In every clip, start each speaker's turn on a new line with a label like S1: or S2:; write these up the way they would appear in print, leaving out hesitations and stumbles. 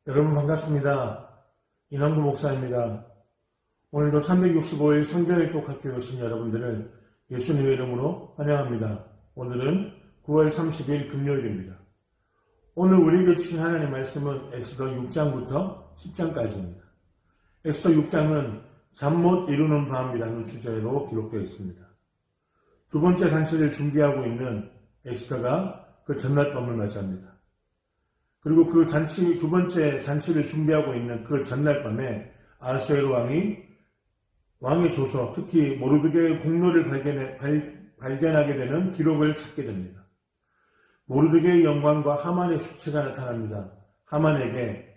S1: 여러분 반갑습니다. 이남구 목사입니다. 오늘도 365일 성전에 똑학교에 오신 여러분들을 예수님의 이름으로 환영합니다. 오늘은 9월 30일 금요일입니다. 오늘 우리에게 주신 하나님의 말씀은 에스더 6장부터 10장까지입니다. 에스더 6장은 잠 못 이루는 밤이라는 주제로 기록되어 있습니다. 두 번째 잔치를 준비하고 있는 에스더가 그 전날 밤을 맞이합니다. 그리고 그 두 번째 잔치를 준비하고 있는 그 전날 밤에 아하수에로 왕의 조서, 특히 모르드게의 공로를 발견하게 되는 기록을 찾게 됩니다. 모르드게의 영광과 하만의 수치가 나타납니다. 하만에게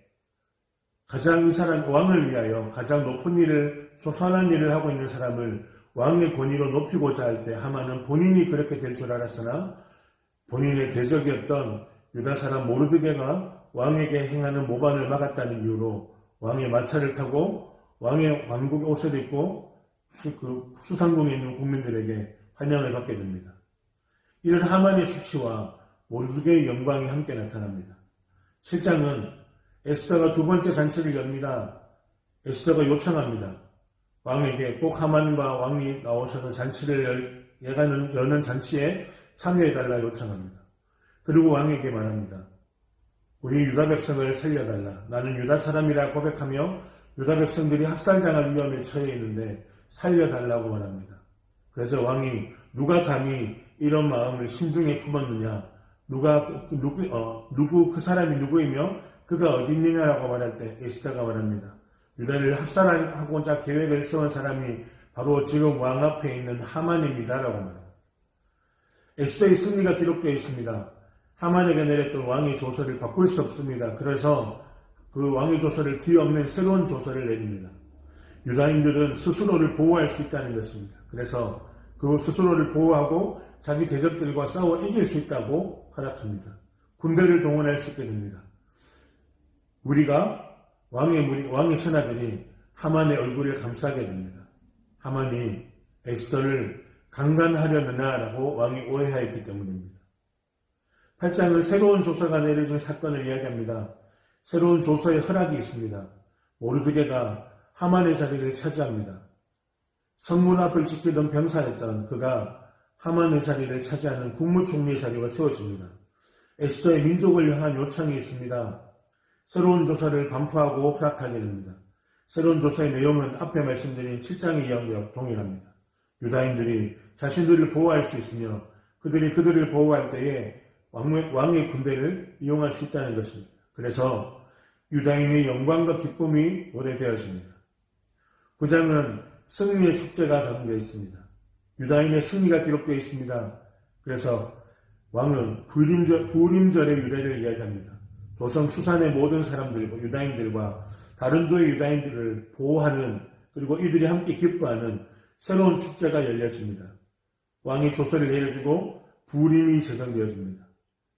S1: 왕을 위하여 가장 높은 일을, 소선한 일을 하고 있는 사람을 왕의 권위로 높이고자 할 때 하만은 본인이 그렇게 될 줄 알았으나 본인의 대적이었던 유다 사람 모르드게가 왕에게 행하는 모반을 막았다는 이유로 왕의 마차를 타고 왕의 왕국의 옷을 입고 그 수상궁에 있는 국민들에게 환영을 받게 됩니다. 이런 하만의 수치와 모르드게의 영광이 함께 나타납니다. 7장은 에스더가 두 번째 잔치를 엽니다. 에스더가 요청합니다. 왕에게 꼭 하만과 왕이 나오셔서 잔치를 여는 잔치에 참여해달라 요청합니다. 그리고 왕에게 말합니다. 우리 유다 백성을 살려달라. 나는 유다 사람이라 고백하며 유다 백성들이 학살당할 위험에 처해 있는데 살려달라고 말합니다. 그래서 왕이 누가 감히 이런 마음을 심중에 품었느냐, 그 사람이 누구이며 그가 어디 있느냐라고 말할 때 에스더가 말합니다. 유다를 학살하고자 계획을 세운 사람이 바로 지금 왕 앞에 있는 하만입니다라고 말합니다. 에스더의 승리가 기록되어 있습니다. 하만에게 내렸던 왕의 조서를 바꿀 수 없습니다. 그래서 그 왕의 조서를 뒤엎는 새로운 조서를 내립니다. 유다인들은 스스로를 보호할 수 있다는 것입니다. 그래서 그 스스로를 보호하고 자기 대적들과 싸워 이길 수 있다고 허락합니다. 군대를 동원할 수 있게 됩니다. 왕의 신하들이 하만의 얼굴을 감싸게 됩니다. 하만이 에스더를 강간하려느냐라고 왕이 오해하였기 때문입니다. 8장은 새로운 조서가 내려진 사건을 이야기합니다. 새로운 조서의 허락이 있습니다. 모르드게가 하만의 자리를 차지합니다. 성문 앞을 지키던 병사였던 그가 하만의 자리를 차지하는 국무총리의 자리가 세워집니다. 에스더의 민족을 향한 요청이 있습니다. 새로운 조서를 반포하고 허락하게 됩니다. 새로운 조서의 내용은 앞에 말씀드린 7장의 이야기와 동일합니다. 유다인들이 자신들을 보호할 수 있으며 그들을 보호할 때에 왕의 군대를 이용할 수 있다는 것입니다. 그래서 유다인의 영광과 기쁨이 노래되어집니다. 9장은 승리의 축제가 담겨 있습니다. 유다인의 승리가 기록되어 있습니다. 그래서 왕은 부림절의 유래를 이야기합니다. 도성 수산의 모든 사람들과 유다인들과 다른 도의 유다인들을 보호하는, 그리고 이들이 함께 기뻐하는 새로운 축제가 열려집니다. 왕이 조서를 내려주고 부림이 제정되어집니다.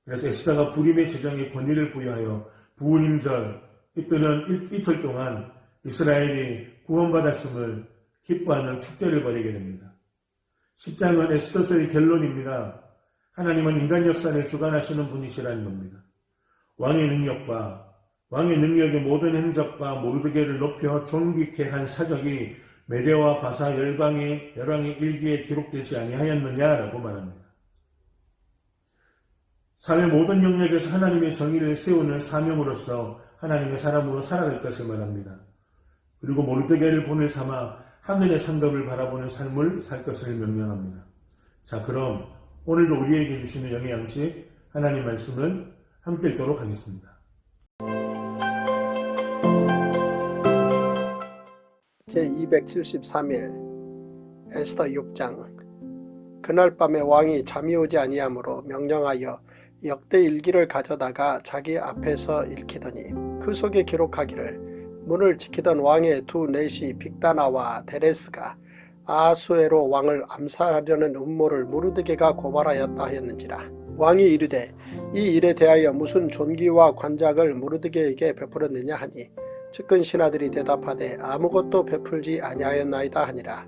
S1: 그래서 에스더가 부림의 제정에 권위를 부여하여 부림절, 이틀 동안 이스라엘이 구원받았음을 기뻐하는 축제를 벌이게 됩니다. 10장은 에스더서의 결론입니다. 하나님은 인간 역사를 주관하시는 분이시라는 겁니다. 왕의 능력의 모든 행적과 모르드게를 높여 존귀케 한 사적이 메대와 바사 열왕의 일기에 기록되지 아니하였느냐라고 말합니다. 삶의 모든 영역에서 하나님의 정의를 세우는 사명으로서 하나님의 사람으로 살아갈 것을 말합니다. 그리고 모르드게를 본을 삼아 하늘의 상급을 바라보는 삶을 살 것을 명령합니다. 자, 그럼 오늘도 우리에게 주시는 영의 양식 하나님 말씀을 함께 읽도록 하겠습니다.
S2: 제273일 에스더 6장. 그날 밤에 왕이 잠이 오지 아니하므로 명령하여 역대 일기를 가져다가 자기 앞에서 읽히더니 그 속에 기록하기를 문을 지키던 왕의 두 넷이 빅다나와 데레스가 아하수에로 왕을 암살하려는 음모를 모르드게가 고발하였다 하였는지라. 왕이 이르되 이 일에 대하여 무슨 존귀와 관작을 모르드게에게 베풀었느냐 하니 측근 신하들이 대답하되 아무것도 베풀지 아니하였나이다 하니라.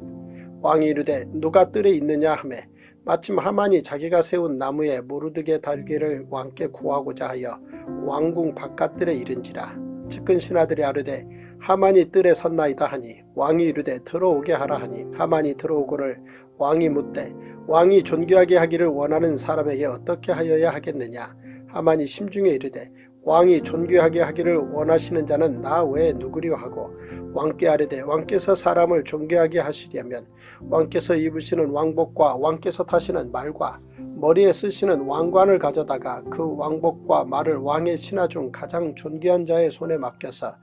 S2: 왕이 이르되 누가 뜰에 있느냐 하매 마침 하만이 자기가 세운 나무에 모르드게 달기를 왕께 구하고자 하여 왕궁 바깥들에 이른지라. 측근 신하들이 아뢰되 하만이 뜰에 섰나이다 하니 왕이 이르되 들어오게 하라 하니 하만이 들어오고를 왕이 묻되 왕이 존귀하게 하기를 원하는 사람에게 어떻게 하여야 하겠느냐. 하만이 심중에 이르되 왕이 존귀하게 하기를 원하시는 자는 나 외에 누구리요 하고 왕께 아뢰되 왕께서 사람을 존귀하게 하시려면 왕께서 입으시는 왕복과 왕께서 타시는 말과 머리에 쓰시는 왕관을 가져다가 그 왕복과 말을 왕의 신하 중 가장 존귀한 자의 손에 맡겨서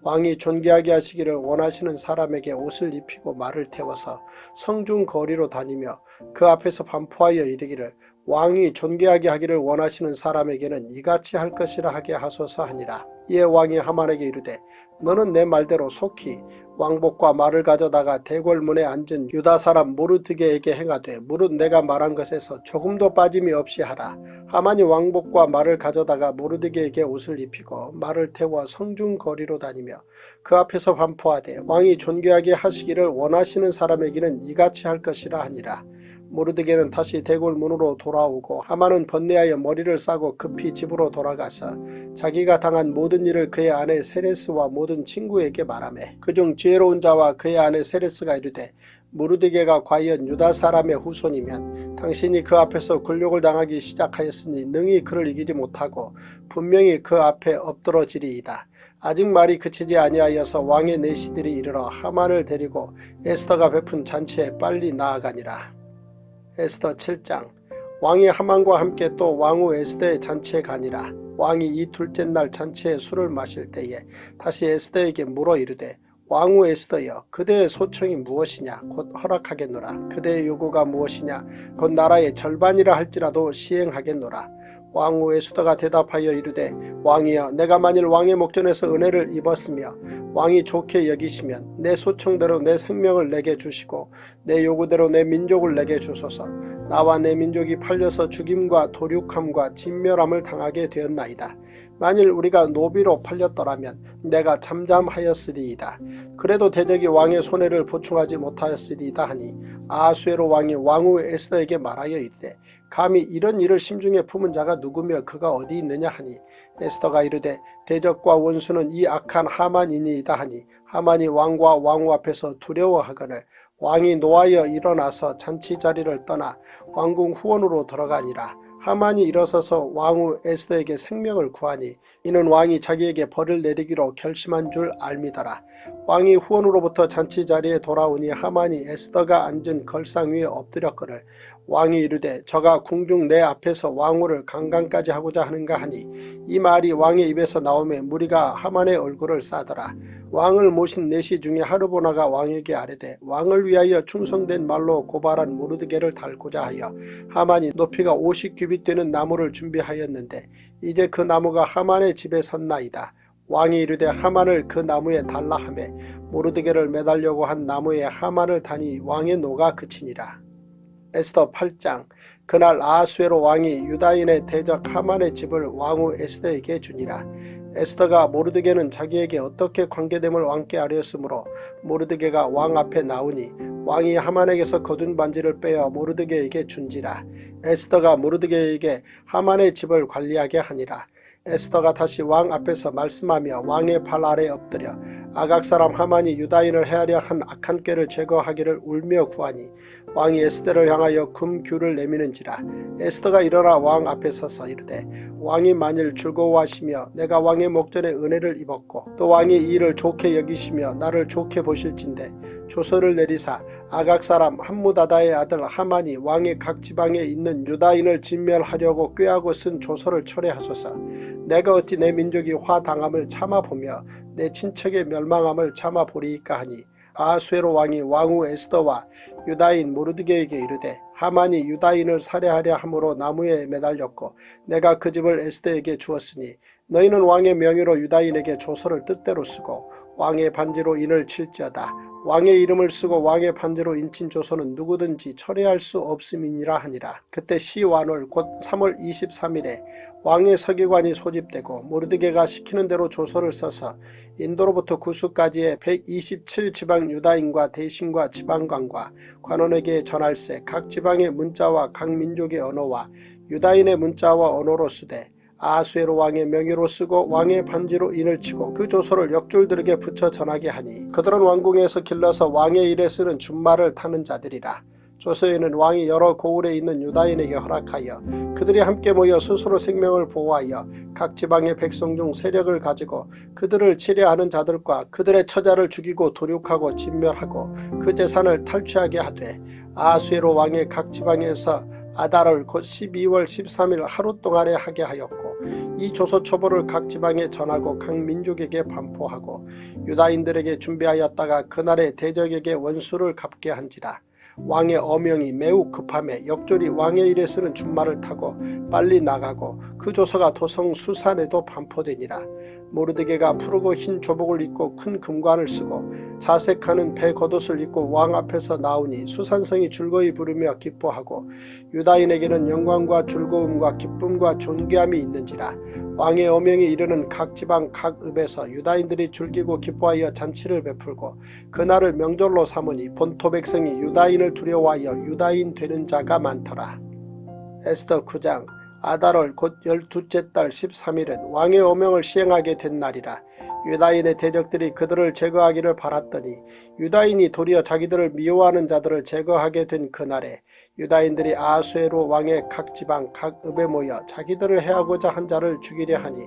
S2: 왕이 존귀하게 하시기를 원하시는 사람에게 옷을 입히고 말을 태워서 성중 거리로 다니며 그 앞에서 반포하여 이르기를 왕이 존귀하게 하기를 원하시는 사람에게는 이같이 할 것이라 하게 하소서 하니라. 이에 왕이 하만에게 이르되 너는 내 말대로 속히 왕복과 말을 가져다가 대궐문에 앉은 유다 사람 모르드게에게 행하되 무릇 내가 말한 것에서 조금도 빠짐이 없이 하라. 하만이 왕복과 말을 가져다가 모르드게에게 옷을 입히고 말을 태워 성중 거리로 다니며 그 앞에서 반포하되 왕이 존귀하게 하시기를 원하시는 사람에게는 이같이 할 것이라 하니라. 모르드게는 다시 대궐문으로 돌아오고 하만은 번뇌하여 머리를 싸고 급히 집으로 돌아가서 자기가 당한 모든 일을 그의 아내 세레스와 모든 친구에게 말하매 그중 지혜로운 자와 그의 아내 세레스가 이르되 모르드게가 과연 유다 사람의 후손이면 당신이 그 앞에서 굴욕을 당하기 시작하였으니 능히 그를 이기지 못하고 분명히 그 앞에 엎드러지리이다. 아직 말이 그치지 아니하여서 왕의 내시들이 이르러 하만을 데리고 에스더가 베푼 잔치에 빨리 나아가니라. 에스더 7장. 왕이 하만과 함께 또 왕후 에스더의 잔치에 가니라. 왕이 이 둘째 날 잔치에 술을 마실 때에 다시 에스더에게 물어 이르되 왕후 에스더여 그대의 소청이 무엇이냐 곧 허락하겠노라. 그대의 요구가 무엇이냐 곧 나라의 절반이라 할지라도 시행하겠노라. 왕후 에스더가 대답하여 이르되 왕이여 내가 만일 왕의 목전에서 은혜를 입었으며 왕이 좋게 여기시면 내 소청대로 내 생명을 내게 주시고 내 요구대로 내 민족을 내게 주소서. 나와 내 민족이 팔려서 죽임과 도륙함과 진멸함을 당하게 되었나이다. 만일 우리가 노비로 팔렸더라면 내가 잠잠하였으리이다. 그래도 대적이 왕의 손해를 보충하지 못하였으리이다 하니 아하수에로 왕이 왕후 에스더에게 말하여 이르되 감히 이런 일을 심중에 품은 자가 누구며 그가 어디 있느냐 하니 에스더가 이르되 대적과 원수는 이 악한 하만이니이다 하니 하만이 왕과 왕후 앞에서 두려워하거늘 왕이 노하여 일어나서 잔치 자리를 떠나 왕궁 후원으로 들어가니라. 하만이 일어서서 왕후 에스더에게 생명을 구하니 이는 왕이 자기에게 벌을 내리기로 결심한 줄 알미더라. 왕이 후원으로부터 잔치 자리에 돌아오니 하만이 에스더가 앉은 걸상 위에 엎드렸거늘 왕이 이르되 저가 궁중 내 앞에서 왕후를 강간까지 하고자 하는가 하니 이 말이 왕의 입에서 나오매 무리가 하만의 얼굴을 싸더라. 왕을 모신 내시 중에 하르보나가 왕에게 아뢰되 왕을 위하여 충성된 말로 고발한 모르드게를 달고자 하여 하만이 높이가 50규빗 되는 나무를 준비하였는데 이제 그 나무가 하만의 집에 섰나이다. 왕이 이르되 하만을 그 나무에 달라 하매 모르드게를 매달려고 한 나무에 하만을 다니 왕의 노가 그치니라. 에스더 8장. 그날 아하수에로 왕이 유다인의 대적 하만의 집을 왕후 에스더에게 주니라. 에스더가 모르드게는 자기에게 어떻게 관계됨을 왕께 아뢰었으므로 모르드게가 왕 앞에 나오니 왕이 하만에게서 거둔 반지를 빼어 모르드게에게 준지라. 에스더가 모르드게에게 하만의 집을 관리하게 하니라. 에스더가 다시 왕 앞에서 말씀하며 왕의 발 아래 엎드려 아각 사람 하만이 유다인을 해하려 한 악한 꾀를 제거하기를 울며 구하니 왕이 에스더를 향하여 금규를 내미는지라. 에스더가 일어나 왕 앞에 서서 이르되 왕이 만일 즐거워하시며 내가 왕의 목전에 은혜를 입었고 또 왕이 이 일을 좋게 여기시며 나를 좋게 보실진대 조서를 내리사 아각 사람 함무다다의 아들 하만이 왕의 각 지방에 있는 유다인을 진멸하려고 꾀하고 쓴 조서를 철회하소서. 내가 어찌 내 민족이 화당함을 참아보며 내 친척의 멸망함을 참아보리이까 하니 아하수에로 왕이 왕후 에스더와 유다인 모르드게에게 이르되 하만이 유다인을 살해하려 함으로 나무에 매달렸고 내가 그 집을 에스더에게 주었으니 너희는 왕의 명의로 유다인에게 조서를 뜻대로 쓰고 왕의 반지로 인을 칠지어다. 왕의 이름을 쓰고 왕의 반지로 인친 조서는 누구든지 철회할 수 없음이니라 하니라. 그때 시완월 곧 3월 23일에 왕의 서기관이 소집되고 모르드게가 시키는 대로 조서를 써서 인도로부터 구수까지의 127지방 유다인과 대신과 지방관과 관원에게 전할세 각 지방의 문자와 각 민족의 언어와 유다인의 문자와 언어로 쓰되 아수에로 왕의 명의로 쓰고 왕의 반지로 인을 치고 그 조서를 역졸들에게 붙여 전하게 하니 그들은 왕궁에서 길러서 왕의 일에 쓰는 준말을 타는 자들이라. 조서에는 왕이 여러 고을에 있는 유다인에게 허락하여 그들이 함께 모여 스스로 생명을 보호하여 각 지방의 백성 중 세력을 가지고 그들을 치려하는 자들과 그들의 처자를 죽이고 도륙하고 진멸하고 그 재산을 탈취하게 하되 아수에로 왕의 각 지방에서 아달월 곧 12월 13일 하루 동안에 하게 하였고 이 조서 초보를 각 지방에 전하고 각 민족에게 반포하고 유다인들에게 준비하였다가 그날에 대적에게 원수를 갚게 한지라. 왕의 어명이 매우 급함에 역졸이 왕의 일에 쓰는 준말을 타고 빨리 나가고 그 조서가 도성 수산에도 반포되니라. 모르드게가 푸르고 흰 조복을 입고 큰 금관을 쓰고 자색하는 배 겉옷을 입고 왕 앞에서 나오니 수산성이 즐거이 부르며 기뻐하고 유다인에게는 영광과 즐거움과 기쁨과 존귀함이 있는지라. 왕의 어명이 이르는 각 지방 각 읍에서 유다인들이 즐기고 기뻐하여 잔치를 베풀고 그날을 명절로 삼으니 본토 백성이 유다인을 두려워하여 유다인 되는 자가 많더라. 에스더 9장. 아달월 곧 12째 달 13일은 왕의 어명을 시행하게 된 날이라. 유다인의 대적들이 그들을 제거하기를 바랐더니 유다인이 도리어 자기들을 미워하는 자들을 제거하게 된 그날에 유다인들이 아수에로 왕의 각 지방 각 읍에 모여 자기들을 해하고자 한 자를 죽이려 하니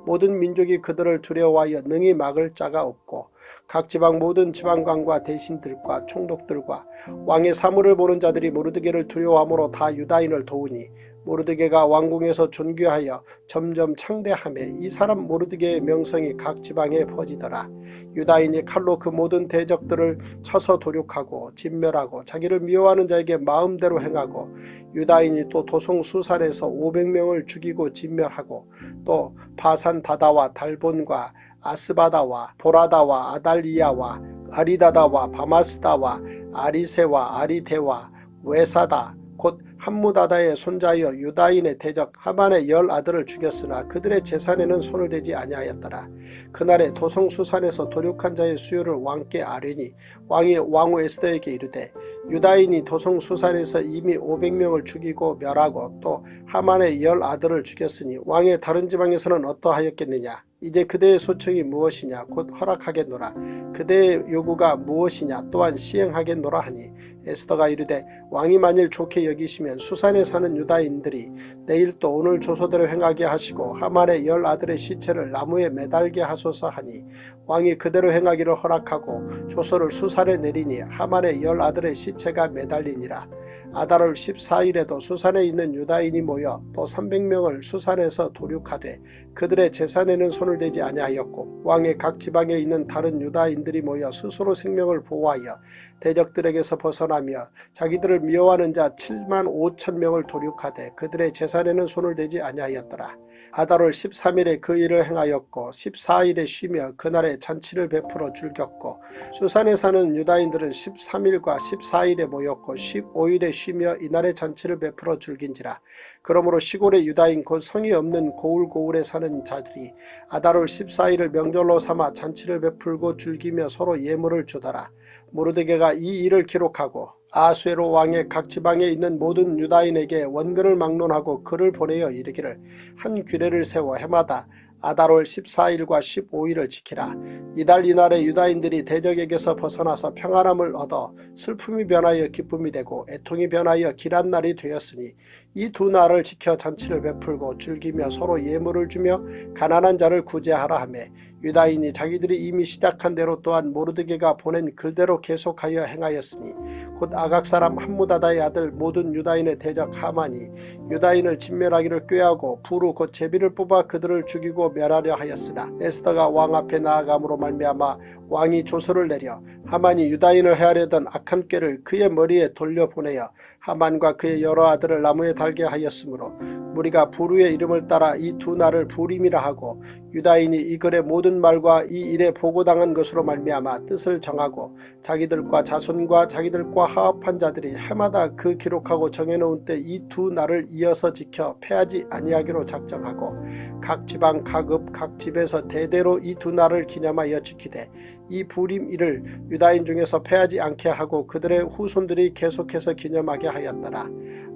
S2: 모든 민족이 그들을 두려워하여 능히 막을 자가 없고 각 지방 모든 지방관과 대신들과 총독들과 왕의 사물을 보는 자들이 모르드게를 두려워함으로 다 유다인을 도우니 모르드게가 왕궁에서 존귀하여 점점 창대하매 이 사람 모르드게의 명성이 각 지방에 퍼지더라. 유다인이 칼로 그 모든 대적들을 쳐서 도륙하고 진멸하고 자기를 미워하는 자에게 마음대로 행하고 유다인이 또 도성 수산에서 500명을 죽이고 진멸하고 또 바산 다다와 달본과 아스바다와 보라다와 아달리아와 아리다다와 바마스다와 아리세와 아리데와 외사다 곧 함무다다의 손자여 유다인의 대적 하만의 10아들을 죽였으나 그들의 재산에는 손을 대지 아니하였더라. 그날에 도성 수산에서 도륙한 자의 수요를 왕께 아뢰니 왕이 왕후 에스더에게 이르되 유다인이 도성 수산에서 이미 500명을 죽이고 멸하고 또 하만의 10아들을 죽였으니 왕의 다른 지방에서는 어떠하였겠느냐. 이제 그대의 소청이 무엇이냐 곧 허락하겠노라. 그대의 요구가 무엇이냐 또한 시행하겠노라 하니 에스더가 이르되 왕이 만일 좋게 여기시면 수산에 사는 유다인들이 내일 또 오늘 조서대로 행하게 하시고 하만의 10아들의 시체를 나무에 매달게 하소서 하니 왕이 그대로 행하기를 허락하고 조서를 수산에 내리니 하만의 10아들의 시체가 매달리니라. 아달월 14일에도 수산에 있는 유다인이 모여 또 300명을 수산에서 도륙하되 그들의 재산에는 손을 대지 아니하였고 왕의 각 지방에 있는 다른 유다인들이 모여 스스로 생명을 보호하여 대적들에게서 벗어나며 자기들을 미워하는 자 7만 5천 명을 도륙하되 그들의 재산에는 손을 대지 아니하였더라. 아달월 13일에 그 일을 행하였고 14일에 쉬며 그날에 잔치를 베풀어 즐겼고 수산에 사는 유다인들은 13일과 14일에 모였고 15일에 쉬며 이날에 잔치를 베풀어 즐긴지라. 그러므로 시골의 유다인 곧 성이 없는 고울고울에 사는 자들이 아달월 14일을 명절로 삼아 잔치를 베풀고 즐기며 서로 예물을 주더라. 모르드게가 이 일을 기록하고 아수에로 왕의 각 지방에 있는 모든 유다인에게 원근을 막론하고 글을 보내어 이르기를 한 규례를 세워 해마다 아달월 14일과 15일을 지키라. 이달 이날에 유다인들이 대적에게서 벗어나서 평안함을 얻어 슬픔이 변하여 기쁨이 되고 애통이 변하여 길한 날이 되었으니 이 두 날을 지켜 잔치를 베풀고 즐기며 서로 예물을 주며 가난한 자를 구제하라 하며 유다인이 자기들이 이미 시작한 대로 또한 모르드게가 보낸 글대로 계속하여 행하였으니 곧 아각 사람 함무다다의 아들 모든 유다인의 대적 하만이 유다인을 진멸하기를 꾀하고 부르 곧 제비를 뽑아 그들을 죽이고 멸하려 하였으나 에스더가 왕 앞에 나아감으로 말미암아 왕이 조서를 내려 하만이 유다인을 해하려던 악한 꾀를 그의 머리에 돌려보내어 하만과 그의 여러 아들을 나무에 달게 하였으므로 무리가 부르의 이름을 따라 이 두 날을 부림이라 하고 유다인이 이 글의 모든 말과 이 일에 보고당한 것으로 말미암아 뜻을 정하고 자기들과 자손과 자기들과 화합한 자들이 해마다 그 기록하고 정해놓은 때 이 두 날을 이어서 지켜 패하지 아니하기로 작정하고 각 지방 각 읍 각 집에서 대대로 이 두 날을 기념하여 지키되 이 부림일을 유다인 중에서 패하지 않게 하고 그들의 후손들이 계속해서 기념하게 하였더라.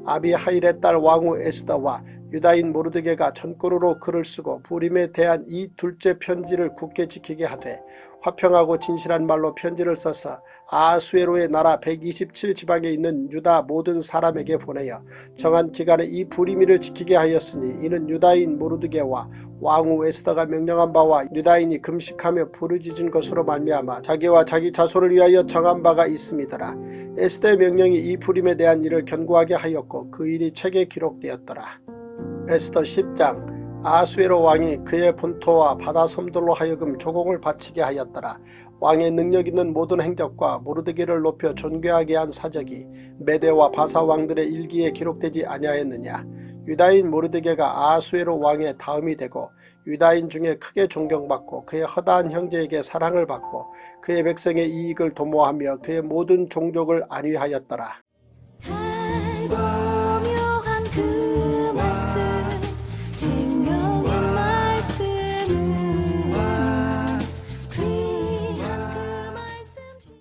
S2: 아비하일의 딸 왕후 에스더와 유다인 모르드게가 전구루로 글을 쓰고 부림에 대한 이 둘째 편지를 굳게 지키게 하되 화평하고 진실한 말로 편지를 써서 아하수에로의 나라 127지방에 있는 유다 모든 사람에게 보내어 정한 기간에 이 부림일을 지키게 하였으니 이는 유다인 모르드게와 왕후 에스더가 명령한 바와 유다인이 금식하며 부르짖은 것으로 말미암아 자기와 자기 자손을 위하여 정한 바가 있음이더라. 에스더의 명령이 이 부림에 대한 일을 견고하게 하였고 그 일이 책에 기록되었더라. 에스더 10장. 아하수에로 왕이 그의 본토와 바다 섬들로 하여금 조공을 바치게 하였더라. 왕의 능력 있는 모든 행적과 모르드게를 높여 존귀하게 한 사적이 메대와 바사 왕들의 일기에 기록되지 아니하였느냐. 유다인 모르드게가 아하수에로 왕의 다음이 되고 유다인 중에 크게 존경받고 그의 허다한 형제에게 사랑을 받고 그의 백성의 이익을 도모하며 그의 모든 종족을 안위하였더라.